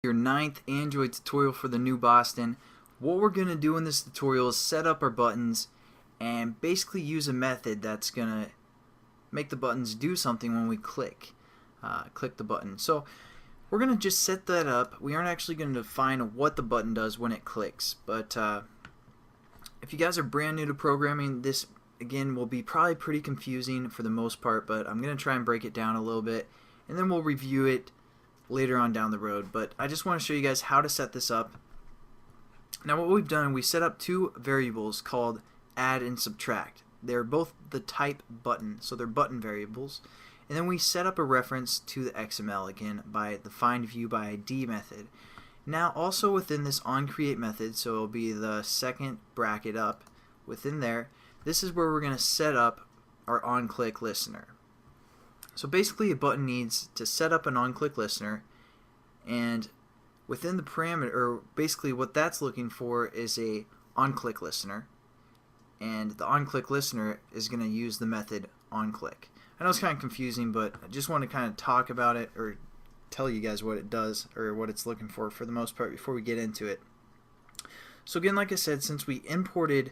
Your 9th Android tutorial for the new Boston. What we're going to do in this tutorial is set up our buttons and basically use a method that's going to make the buttons do something when we click the button. So we're going to just set that up. We aren't actually going to define what the button does when it clicks, but if you guys are brand new to programming, this again will be probably pretty confusing for the most part, but I'm going to try and break it down a little bit and then we'll review it later on down the road. But I just want to show you guys how to set this up. Now what we've done, we set up two variables called add and subtract. They're both the type button, so they're button variables. And then we set up a reference to the XML again by the findViewByID method. Now also within this onCreate method, so it'll be the second bracket up within there, this is where we're going to set up our OnClickListener. So basically a button needs to set up an OnClickListener, and within the parameter, or basically what that's looking for is a OnClickListener, and the OnClickListener is going to use the method OnClick. I know it's kind of confusing, but I just want to kind of talk about it or tell you guys what it does or what it's looking for the most part before we get into it. So again, like I said, since we imported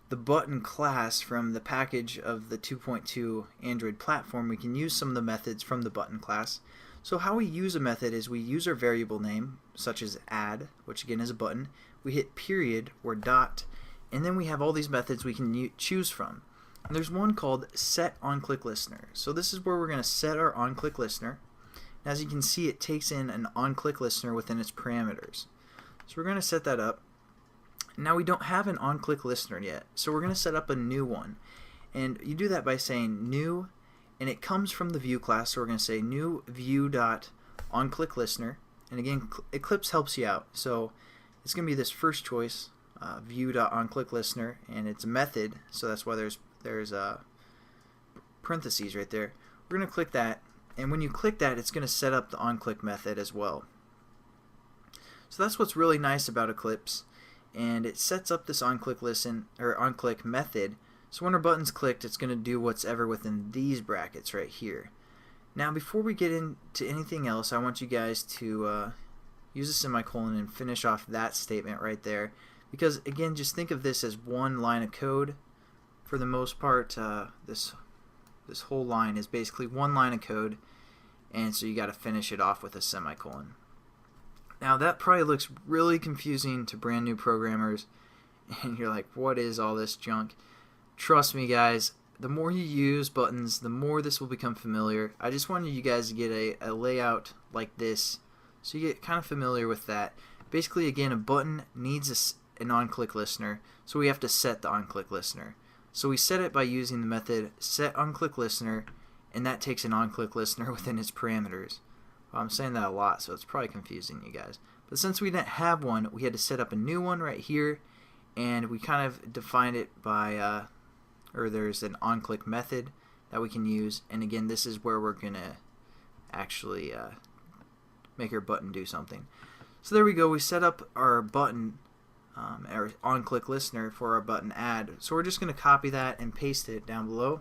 the button class from the package of the 2.2 Android platform, we can use some of the methods from the button class. So how we use a method is we use our variable name, such as add, which again is a button, we hit period or dot, and then we have all these methods we can choose from. And there's one called set OnClickListener. So this is where we're going to set our OnClickListener. As you can see, it takes in an OnClickListener within its parameters. So we're going to set that up. Now we don't have an OnClickListener yet, so we're going to set up a new one. And you do that by saying new, and it comes from the view class, so we're going to say new view.onClickListener. And again, Eclipse helps you out, so it's going to be this first choice, view.onClickListener, and it's a method, so that's why there's parentheses right there. We're going to click that, and when you click that, it's going to set up the onClick method as well. So that's what's really nice about Eclipse, and it sets up this OnClick method. So when our button's clicked, it's going to do what's ever within these brackets right here. Now before we get into anything else, I want you guys to use a semicolon and finish off that statement right there, because again, just think of this as one line of code. For the most part, this whole line is basically one line of code, and so you got to finish it off with a semicolon. Now that probably looks really confusing to brand new programmers, and you're like, what is all this junk? Trust me guys, the more you use buttons, the more this will become familiar. I just wanted you guys to get a layout like this so you get kind of familiar with that. Basically again, a button needs an OnClickListener, so we have to set the OnClickListener. So we set it by using the method setOnClickListener, and that takes an OnClickListener within its parameters. Well, I'm saying that a lot, so it's probably confusing you guys. But since we didn't have one, we had to set up a new one right here, and we kind of defined it by, or there's an onClick method that we can use, and again, this is where we're going to actually make our button do something. So there we go, we set up our button, our OnClickListener for our button add. So we're just going to copy that and paste it down below,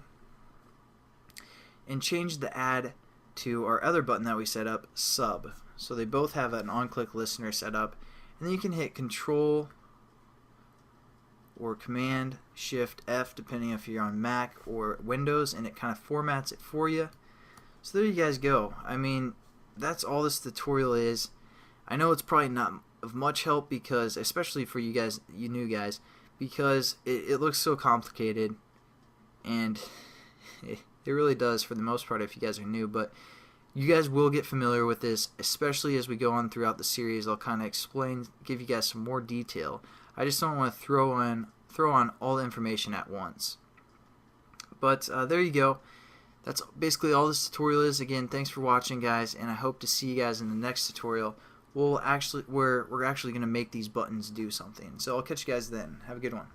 and change the add to our other button that we set up, sub. So they both have an OnClickListener set up, and then you can hit Control or Command Shift F depending if you're on Mac or Windows, and it kind of formats it for you. So there you guys go. I mean, that's all this tutorial is. I know it's probably not of much help, because especially for you guys, you new guys, because it looks so complicated, and it really does for the most part if you guys are new, but you guys will get familiar with this, especially as we go on throughout the series. I'll kind of explain, give you guys some more detail. I just don't want to throw on all the information at once. But there you go. That's basically all this tutorial is. Again, thanks for watching guys, and I hope to see you guys in the next tutorial. We're actually going to make these buttons do something. So I'll catch you guys then. Have a good one.